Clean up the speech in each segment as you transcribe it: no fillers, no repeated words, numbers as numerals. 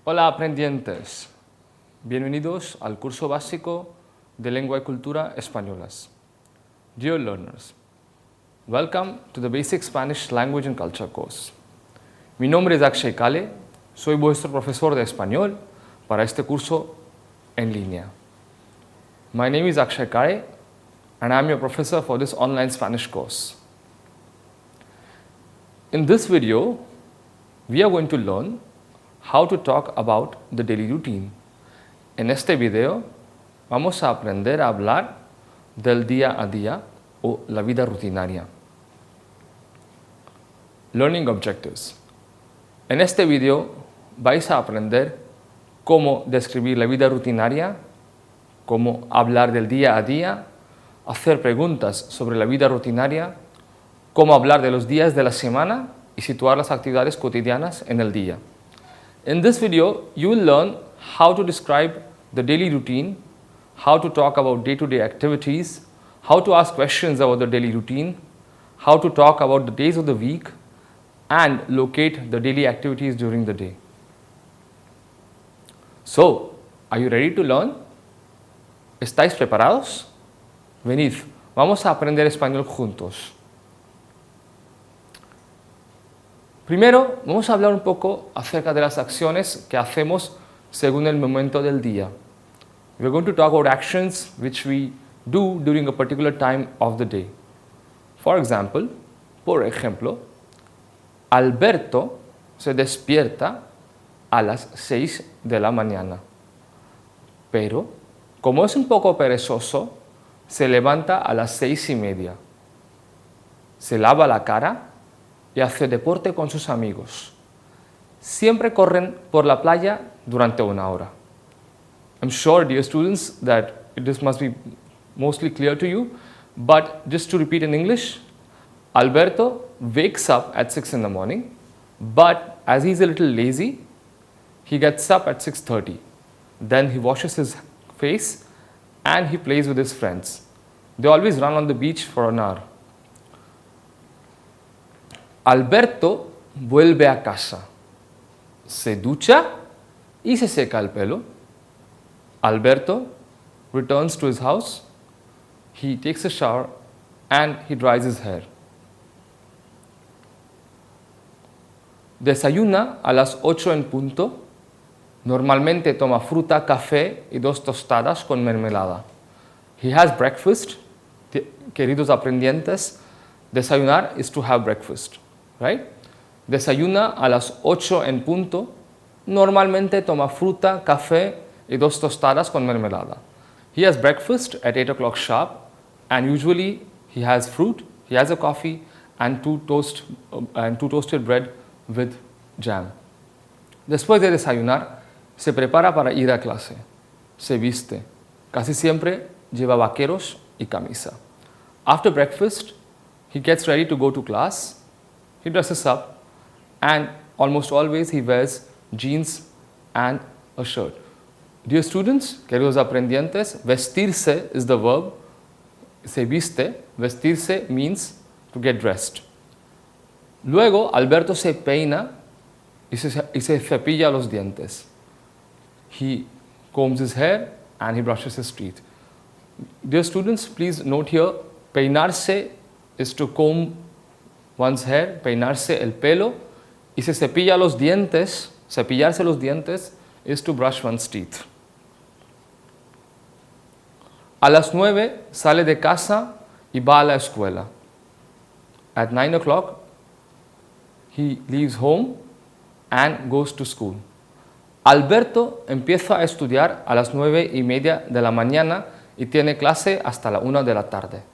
Hola aprendientes, bienvenidos al curso básico de Lengua y Cultura Españolas. Dear learners, welcome to the Basic Spanish Language and Culture course. Mi nombre es Akshay Kale, soy vuestro profesor de español para este curso en línea. My name is Akshay Kale and I am your professor for this online Spanish course. In this video, we are going to learn how to talk about the daily routine. En este video vamos a aprender a hablar del día a día o la vida rutinaria. Learning objectives. En este video vais a aprender cómo describir la vida rutinaria, cómo hablar del día a día, hacer preguntas sobre la vida rutinaria, cómo hablar de los días de la semana y situar las actividades cotidianas en el día. In this video, you will learn how to describe the daily routine, how to talk about day-to-day activities, how to ask questions about the daily routine, how to talk about the days of the week, and locate the daily activities during the day. So, are you ready to learn? ¿Estáis preparados? Venid, vamos a aprender español juntos. Primero, vamos a hablar un poco acerca de las acciones que hacemos según el momento del día. We are going to talk about actions which we do during a particular time of the day. For example, por ejemplo, Alberto se despierta a las 6 de la mañana, pero como es un poco perezoso, se levanta a las 6:30, se lava la cara y hace deporte con sus amigos. Siempre corren por la playa durante una hora. I'm sure, dear students, that this must be mostly clear to you, but just to repeat in English, Alberto wakes up at 6 in the morning, but as he's a little lazy, he gets up at 6:30. Then he washes his face and he plays with his friends. They always run on the beach for an hour. Alberto vuelve a casa, se ducha y se seca el pelo. Alberto returns to his house, he takes a shower and he dries his hair. Desayuna a las 8 en punto. Normalmente toma fruta, café y 2 tostadas con mermelada. He has breakfast. Queridos aprendientes, desayunar is to have breakfast. Right? Desayuna a las 8 en punto. Normalmente toma fruta, café y 2 tostadas con mermelada. He has breakfast at 8 o'clock sharp and usually he has fruit, he has a coffee and two toasted bread with jam. Después de desayunar, se prepara para ir a clase. Se viste. Casi siempre lleva vaqueros y camisa. After breakfast, he gets ready to go to class. He dresses up and almost always he wears jeans and a shirt. Dear students, queridos aprendientes, vestirse is the verb. Se viste. Vestirse means to get dressed. Luego, Alberto se peina y se cepilla los dientes. He combs his hair and he brushes his teeth. Dear students, please note here, peinarse is to comb one's hair, peinarse el pelo, y se cepilla los dientes, cepillarse los dientes is to brush one's teeth. A las 9 sale de casa y va a la escuela. At 9 o'clock, he leaves home and goes to school. Alberto empieza a estudiar a las 9:30 de la mañana y tiene clase hasta la 1 de la tarde.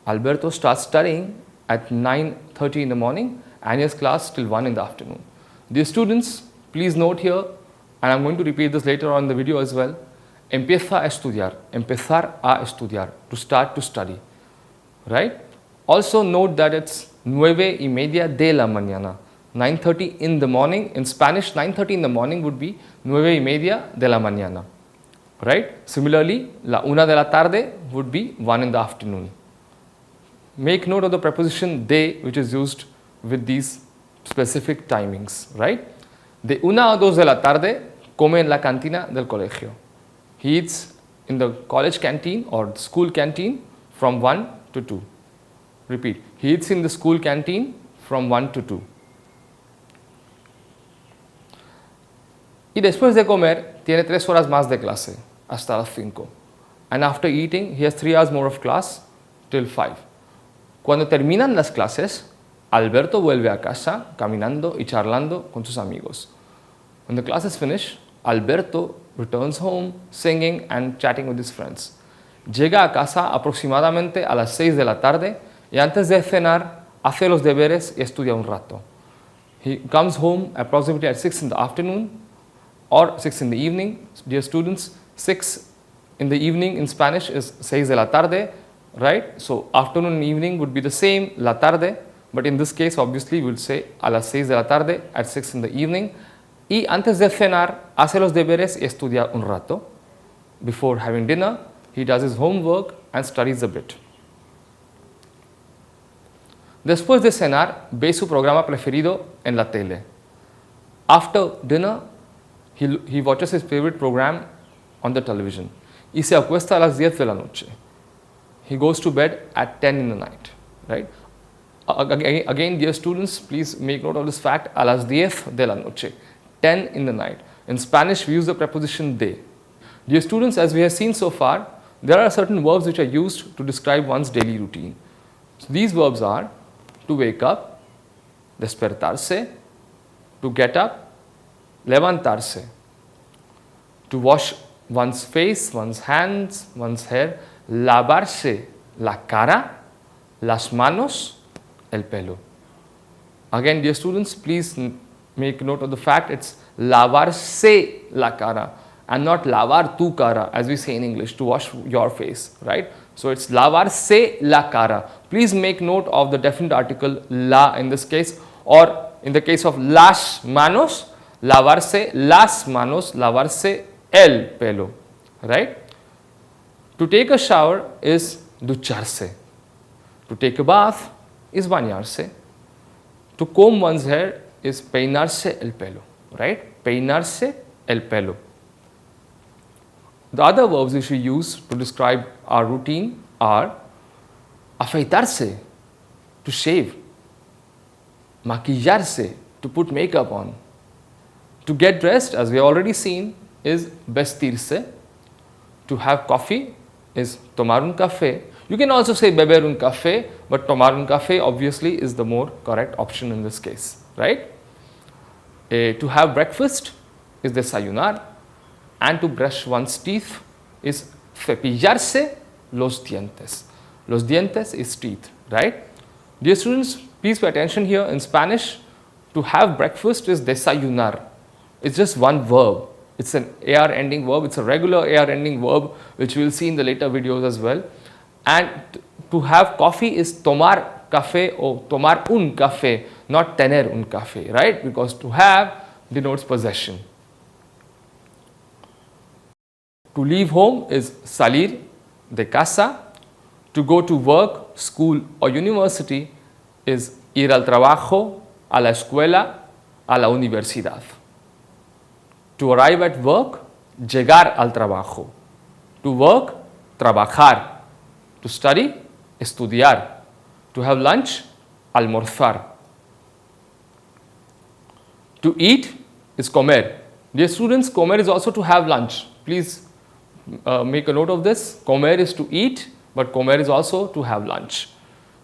Alberto starts studying at 9:30 in the morning and he has class till 1 in the afternoon. Dear students, please note here, and I'm going to repeat this later on in the video as well, empieza a estudiar, empezar a estudiar, to start to study, right? Also note that it's 9:30 de la mañana, 9:30 in the morning. In Spanish, 9:30 in the morning would be 9:30 de la mañana, right? Similarly, la 1 de la tarde would be 1 in the afternoon. Make note of the preposition de, which is used with these specific timings, right? De 1 a 2 de la tarde come en la cantina del colegio. He eats in the college canteen or school canteen from 1 to 2. Repeat. He eats in the school canteen from 1 to 2. Y después de comer, tiene 3 horas más de clase, hasta las 5. And after eating, he has 3 hours more of class till 5. Cuando terminan las clases, Alberto vuelve a casa caminando y charlando con sus amigos. When the classes finish, Alberto returns home singing and chatting with his friends. Llega a casa aproximadamente a las 6 de la tarde y antes de cenar hace los deberes y estudia un rato. He comes home approximately at 6 in the afternoon or 6 in the evening. Dear students, 6 in the evening in Spanish is 6 de la tarde, right? So afternoon and evening would be the same, la tarde, but in this case obviously we'll say a las 6 de la tarde at 6 in the evening. Y antes de cenar hace los deberes y estudia un rato. Before having dinner, he does his homework and studies a bit. Después de cenar, ve su programa preferido en la tele. After dinner, he watches his favorite program on the television. Y se acuesta a las 10 de la noche. He goes to bed at 10 in the night, right? Again, dear students, please make note of this fact, a las 10 de la noche, 10 in the night. In Spanish, we use the preposition de. Dear students, as we have seen so far, there are certain verbs which are used to describe one's daily routine. So these verbs are to wake up, despertarse, to get up, levantarse, to wash one's face, one's hands, one's hair, lavarse la cara, las manos, el pelo. Again, dear students, please make note of the fact it's lavarse la cara and not lavar tu cara, as we say in English, to wash your face, right? So it's lavarse la cara. Please make note of the definite article la in this case, or in the case of las manos, lavarse las manos, lavarse el pelo, right? To take a shower is ducharse. To take a bath is bañarse. To comb one's hair is peinarse el pelo, right? Peinarse el pelo. The other verbs which we use to describe our routine are afeitarse, to shave, maquillarse, to put makeup on. To get dressed, as we have already seen, is vestirse. To have coffee is tomar un café. You can also say beber un café, but tomar un café obviously is the more correct option in this case, right? To have breakfast is desayunar, and to brush one's teeth is cepillarse los dientes. Los dientes is teeth, right? Dear students, please pay attention here. In Spanish, to have breakfast is desayunar. It's just one verb. It's an AR ending verb. It's a regular AR ending verb, which we will see in the later videos as well. And to have coffee is tomar café or tomar un café, not tener un café, right? Because to have denotes possession. To leave home is salir de casa. To go to work, school or university is ir al trabajo, a la escuela, a la universidad. To arrive at work, llegar al trabajo. To work, trabajar. To study, estudiar. To have lunch, almorzar. To eat is comer. Dear students, comer is also to have lunch. Please make a note of this. Comer is to eat, but comer is also to have lunch.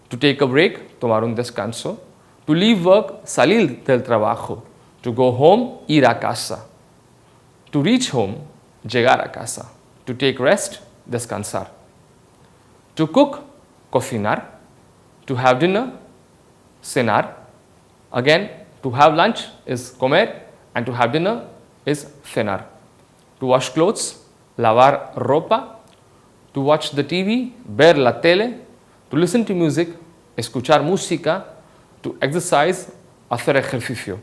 To take a break, tomar un descanso. To leave work, salir del trabajo. To go home, ir a casa. To reach home, llegar a casa. To take rest, descansar. To cook, cocinar. To have dinner, cenar. Again, to have lunch is comer, and to have dinner is cenar. To wash clothes, lavar ropa. To watch the TV, ver la tele. To listen to music, escuchar música. To exercise, hacer ejercicio.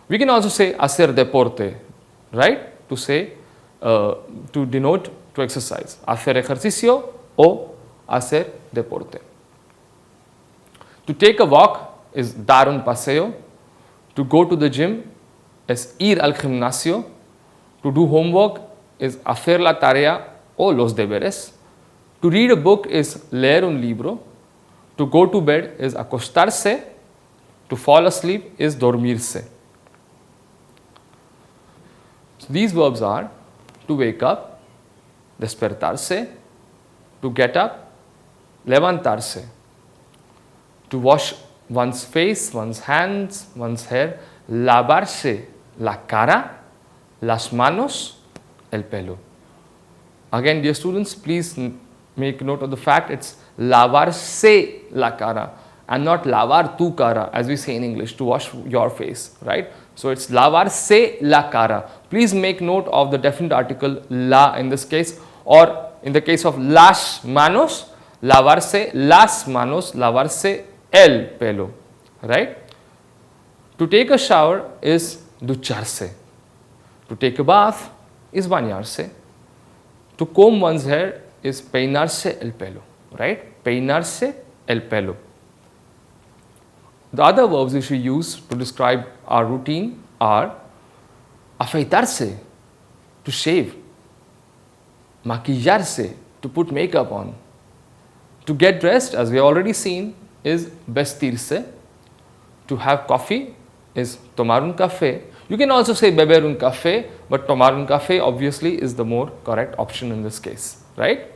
We can also say hacer deporte, right? To say, to denote to exercise. Hacer ejercicio o hacer deporte. To take a walk is dar un paseo. To go to the gym es ir al gimnasio. To do homework is hacer la tarea o los deberes. To read a book is leer un libro. To go to bed is acostarse. To fall asleep is dormirse. So these verbs are to wake up, despertarse, to get up, levantarse, to wash one's face, one's hands, one's hair, lavarse la cara, las manos, el pelo. Again, dear students, please make note of the fact it's lavarse la cara and not lavar tu cara, as we say in English, to wash your face, right? So it's lavarse la cara. Please make note of the definite article la in this case, or in the case of las manos, lavarse las manos, lavarse el pelo, right? To take a shower is ducharse. To take a bath is bañarse. To comb one's hair is peinarse el pelo, right? Peinarse el pelo. The other verbs which we use to describe our routine are afeitarse, to shave, maquillarse, to put makeup on. To get dressed, as we have already seen, is vestirse. To have coffee is tomar un café. You can also say beber un café, but tomar un café obviously is the more correct option in this case, right?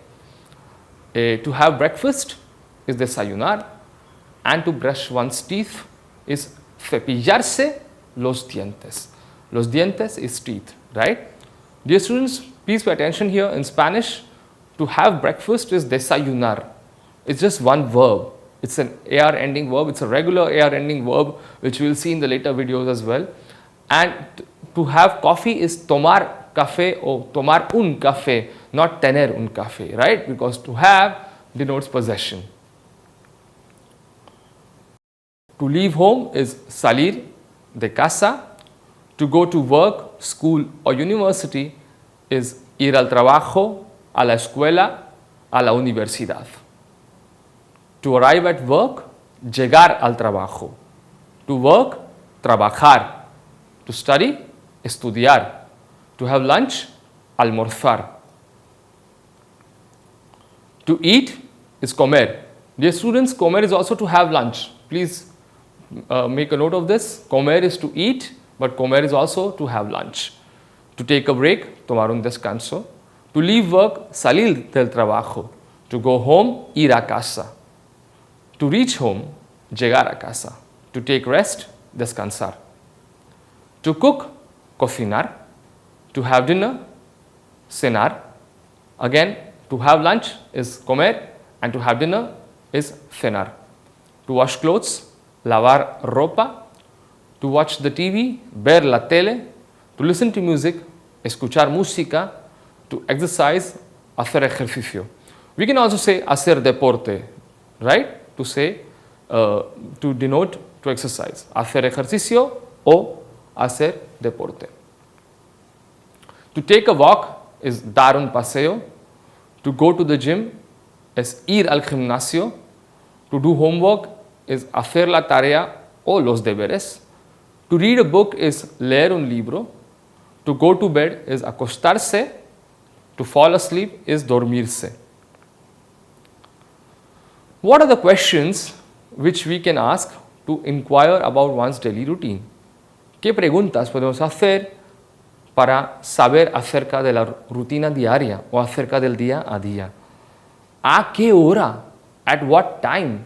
To have breakfast is desayunar, and to brush one's teeth is cepillarse los dientes. Los dientes is teeth, right? Dear students, please pay attention here. In Spanish, to have breakfast is desayunar. It's just one verb. It's an AR ending verb. It's a regular AR ending verb, which we will see in the later videos as well. And to have coffee is tomar café or tomar un café, not tener un café, right? Because to have denotes possession. To leave home is salir de casa. To go to work, school or university is ir al trabajo, a la escuela, a la universidad. To arrive at work, llegar al trabajo. To work, trabajar. To study, estudiar. To have lunch, almorzar. To eat is comer. Dear students, comer is also to have lunch. Please make a note of this. Comer is to eat, but comer is also to have lunch. To take a break, tomar un descanso. To leave work, salir del trabajo. To go home, ir a casa. To reach home, llegar a casa. To take rest, descansar. To cook, cocinar. To have dinner, cenar. Again, to have lunch is comer, and to have dinner is cenar. To wash clothes, lavar ropa. To watch the TV, ver la tele. To listen to music, escuchar música. To exercise, hacer ejercicio. We can also say hacer deporte, right? To say, to denote to exercise. Hacer ejercicio o hacer deporte. To take a walk is dar un paseo. To go to the gym es ir al gimnasio. To do homework is hacer la tarea o los deberes. To read a book is leer un libro. To go to bed is acostarse. To fall asleep is dormirse. What are the questions which we can ask to inquire about one's daily routine? ¿Qué preguntas podemos hacer para saber acerca de la rutina diaria o acerca del día a día? ¿A qué hora? At what time?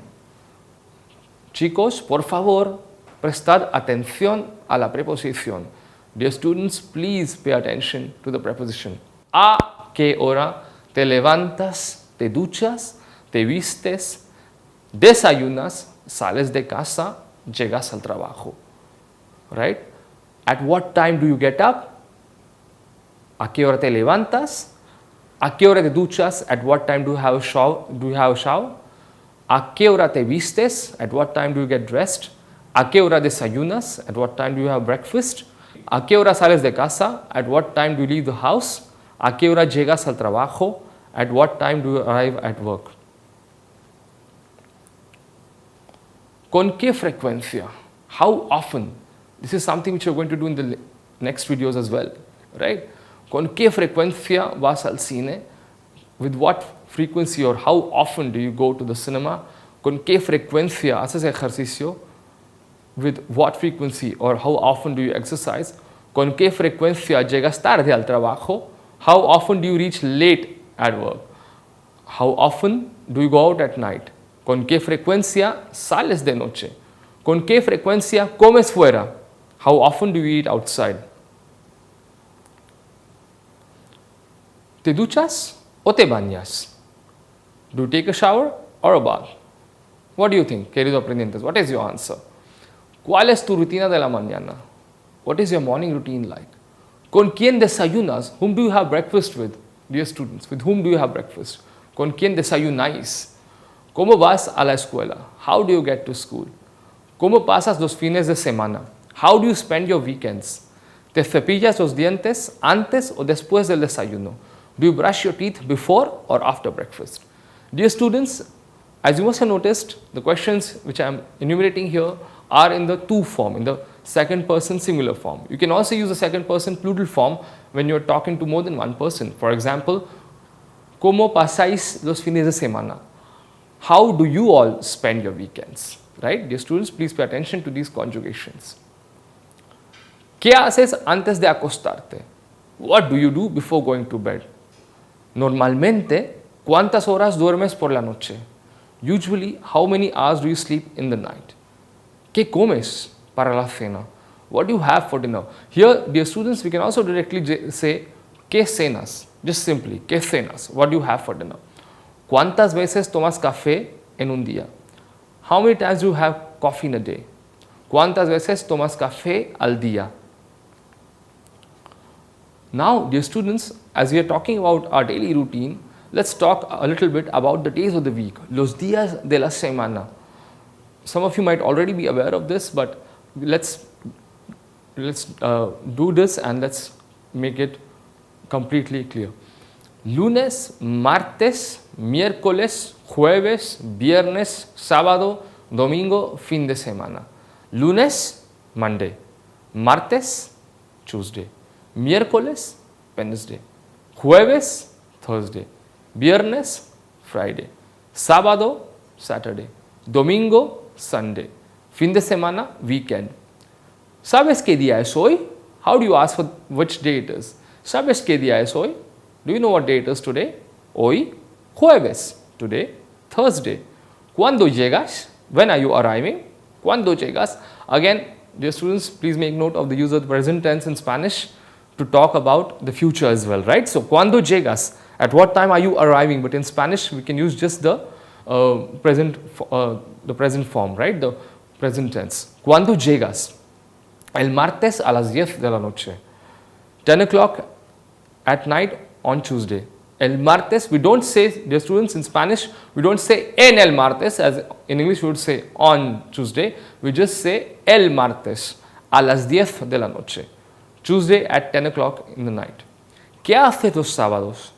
Chicos, por favor, prestad atención a la preposición. Dear students, please pay attention to the preposition. ¿A qué hora te levantas, te duchas, te vistes, desayunas, sales de casa, llegas al trabajo? Right? At what time do you get up? ¿A qué hora te levantas? ¿A qué hora te duchas? At what time do you have a shower? ¿A qué hora te vistes? At what time do you get dressed? ¿A qué hora desayunas? At what time do you have breakfast? ¿A qué hora sales de casa? At what time do you leave the house? ¿A qué hora llegas al trabajo? At what time do you arrive at work? ¿Con qué frecuencia? How often? This is something which you're going to do in the next videos as well, right? ¿Con qué frecuencia vas al cine? With what frequency or how often do you go to the cinema? ¿Con qué frecuencia haces ejercicio? With what frequency or how often do you exercise? ¿Con qué frecuencia llegas tarde al trabajo? How often do you reach late at work? How often do you go out at night? ¿Con qué frecuencia sales de noche? ¿Con qué frecuencia comes fuera? How often do you eat outside? ¿Te duchas o te bañas? Do you take a shower or a bath? What do you think, queridos aprendientes? What is your answer? ¿Cuál es tu rutina de la mañana? What is your morning routine like? ¿Con quién desayunas? Whom do you have breakfast with? Dear students, with whom do you have breakfast? ¿Con quién desayunáis? ¿Cómo vas a la escuela? How do you get to school? ¿Cómo pasas los fines de semana? How do you spend your weekends? ¿Te cepillas los dientes antes o después del desayuno? Do you brush your teeth before or after breakfast? Dear students, as you must have noticed, the questions which I am enumerating here are in the to form, in the second person singular form. You can also use the second person plural form when you are talking to more than one person. For example, ¿Cómo pasáis los fines de semana? How do you all spend your weekends? Right? Dear students, please pay attention to these conjugations. ¿Qué haces antes de acostarte? What do you do before going to bed? Normalmente, ¿cuántas horas duermes por la noche? Usually, how many hours do you sleep in the night? ¿Qué comes para la cena? What do you have for dinner? Here, dear students, we can also directly say, ¿qué cenas? Just simply, ¿qué cenas? What do you have for dinner? ¿Cuántas veces tomas café en un día? How many times do you have coffee in a day? ¿Cuántas veces tomas café al día? Now, dear students, as we are talking about our daily routine, let's talk a little bit about the days of the week, los días de la semana. Some of you might already be aware of this, but let's do this and let's make it completely clear. Lunes, martes, miércoles, jueves, viernes, sábado, domingo, fin de semana. Lunes, Monday. Martes, Tuesday. Miércoles, Wednesday. Jueves, Thursday. Viernes, Friday. Sábado, Saturday. Domingo, Sunday. Fin de semana, weekend. ¿Sabes qué día es hoy? How do you ask for which day it is? ¿Sabes qué día es hoy? Do you know what day it is today? Hoy, jueves. Today, Thursday. ¿Cuándo llegas? When are you arriving? ¿Cuándo llegas? Again, dear students, please make note of the use of the present tense in Spanish to talk about the future as well, right? So, ¿cuándo llegas? At what time are you arriving? But in Spanish, we can use just the present form, right? The present tense. ¿Cuándo llegas? El martes a las 10 de la noche. 10 o'clock at night on Tuesday. El martes, we don't say, dear students, in Spanish, we don't say en el martes, as in English we would say on Tuesday. We just say el martes a las 10 de la noche. Tuesday at 10 o'clock in the night. ¿Qué haces los sábados?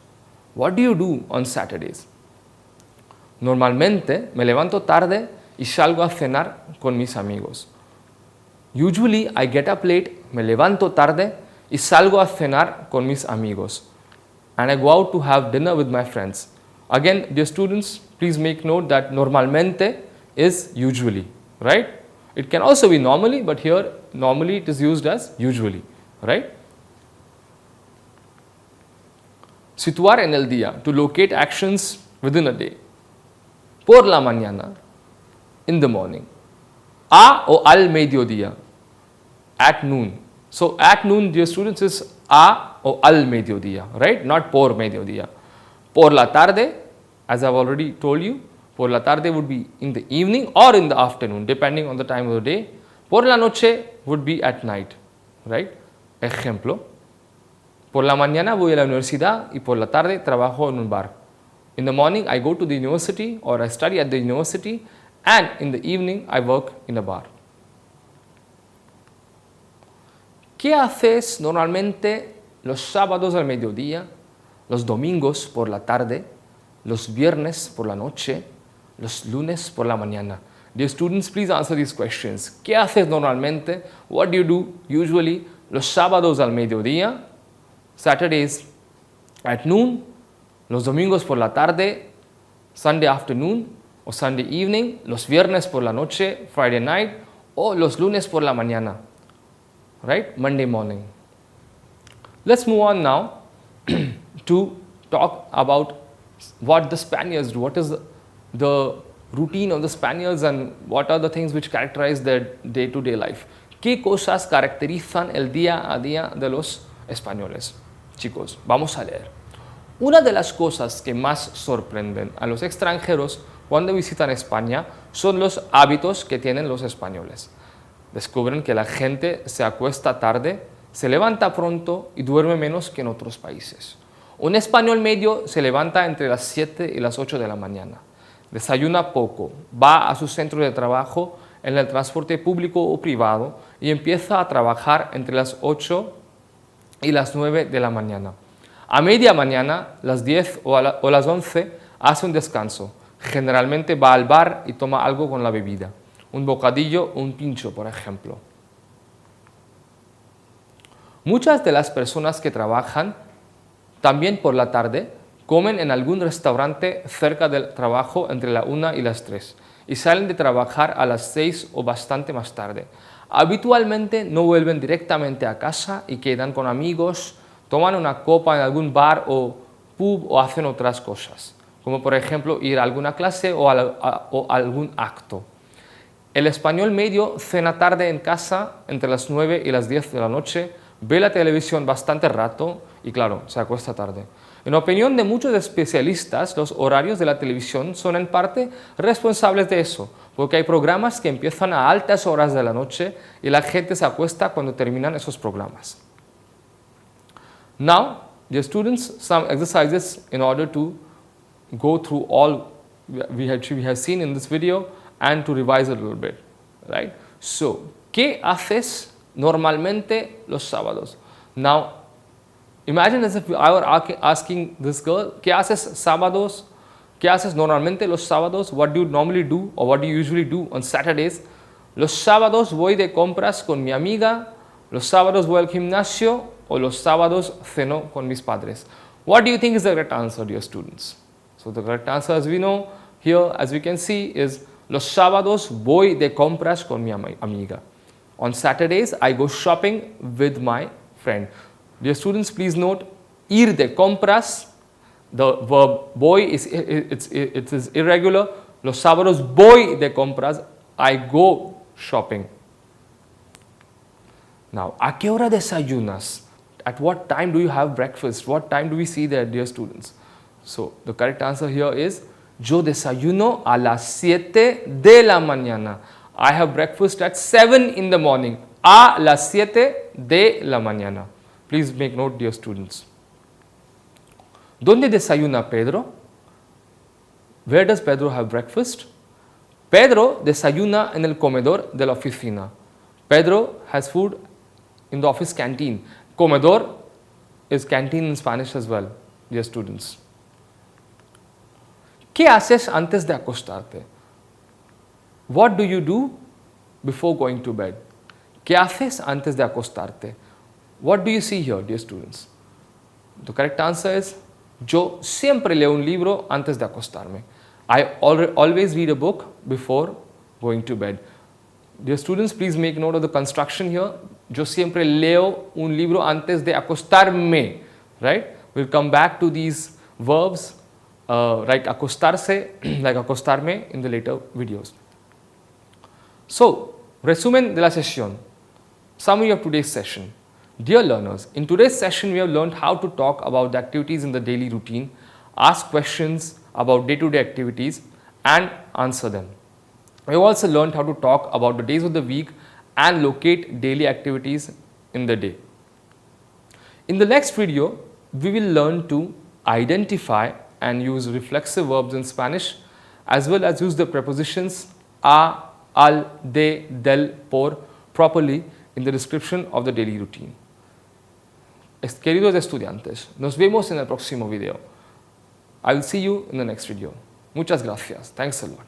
What do you do on Saturdays? Normalmente me levanto tarde y salgo a cenar con mis amigos. Usually I get up late, me levanto tarde y salgo a cenar con mis amigos. And I go out to have dinner with my friends. Again, dear students, please make note that normalmente is usually, right? It can also be normally, but here normally it is used as usually, right? Situar en el día, to locate actions within a day. Por la mañana, in the morning. A o al mediodía, at noon. So at noon, dear students, is a o al mediodía, right? Not por mediodía. Por la tarde, as I've already told you, por la tarde would be in the evening or in the afternoon, depending on the time of the day. Por la noche would be at night, right? Ejemplo. Por la mañana voy a la universidad y por la tarde trabajo en un bar. In the morning, I go to the university or I study at the university, and in the evening, I work in a bar. ¿Qué haces normalmente los sábados al mediodía, los domingos por la tarde, los viernes por la noche, los lunes por la mañana? Dear students, please answer these questions. ¿Qué haces normalmente? What do you do usually los sábados al mediodía, Saturdays at noon, los domingos por la tarde, Sunday afternoon o Sunday evening, los viernes por la noche, Friday night, o los lunes por la mañana, right? Monday morning. Let's move on now to talk about what the Spaniards do. What is the routine of the Spaniards and what are the things which characterize their day-to-day life? ¿Qué cosas caracterizan el día a día de los españoles? Chicos, vamos a leer. Una de las cosas que más sorprenden a los extranjeros cuando visitan España son los hábitos que tienen los españoles. Descubren que la gente se acuesta tarde, se levanta pronto y duerme menos que en otros países. Un español medio se levanta entre las 7 y las 8 de la mañana. Desayuna poco, va a su centro de trabajo en el transporte público o privado y empieza a trabajar entre las 8 y las 9 de la mañana. A media mañana, las 10 o las 11, hace un descanso. Generalmente va al bar y toma algo con la bebida. Un bocadillo o un pincho, por ejemplo. Muchas de las personas que trabajan también por la tarde comen en algún restaurante cerca del trabajo entre la 1 y las 3 y salen de trabajar a las 6 o bastante más tarde. Habitualmente no vuelven directamente a casa y quedan con amigos, toman una copa en algún bar o pub o hacen otras cosas, como por ejemplo ir a alguna clase o a algún acto. El español medio cena tarde en casa entre las 9 y las 10 de la noche, ve la televisión bastante rato y claro, se acuesta tarde. En opinión de muchos especialistas, los horarios de la televisión son en parte responsables de eso, porque hay programas que empiezan a altas horas de la noche y la gente se acuesta cuando terminan esos programas. Now, dear students, some exercises in order to go through all we have seen in this video and to revise a little bit, right? So, ¿qué haces normalmente los sábados? Now, imagine as if I were asking this girl, ¿qué haces sábados? ¿Qué haces normalmente los sábados? What do you normally do or what do you usually do on Saturdays? Los sábados voy de compras con mi amiga, los sábados voy al gimnasio o los sábados ceno con mis padres. What do you think is the correct answer, dear students? So the correct answer, as we know here, as we can see, is los sábados voy de compras con mi amiga. On Saturdays, I go shopping with my friend. Dear students, please note, ir de compras, the verb voy it is irregular. Los sábados voy de compras, I go shopping. Now, ¿a qué hora desayunas? At what time do you have breakfast? What time do we see there, dear students? So, the correct answer here is, yo desayuno a las 7 de la mañana. I have breakfast at 7 in the morning. A las 7 de la mañana. Please make note, dear students. ¿Dónde desayuna Pedro? Where does Pedro have breakfast? Pedro desayuna en el comedor de la oficina. Pedro has food in the office canteen. Comedor is canteen in Spanish as well, dear students. ¿Qué haces antes de acostarte? What do you do before going to bed? ¿Qué haces antes de acostarte? What do you see here, dear students? The correct answer is, yo siempre leo un libro antes de acostarme. I always read a book before going to bed. Dear students, please make note of the construction here. Yo siempre leo un libro antes de acostarme. Right? We'll come back to these verbs, like acostarse, like acostarme in the later videos. So, resumen de la sesión. Summary of today's session. Dear learners, in today's session we have learned how to talk about the activities in the daily routine, ask questions about day-to-day activities and answer them. We have also learned how to talk about the days of the week and locate daily activities in the day. In the next video, we will learn to identify and use reflexive verbs in Spanish, as well as use the prepositions a, al, de, del, por properly in the description of the daily routine. Queridos estudiantes, nos vemos en el próximo video. I will see you in the next video. Muchas gracias. Thanks a lot.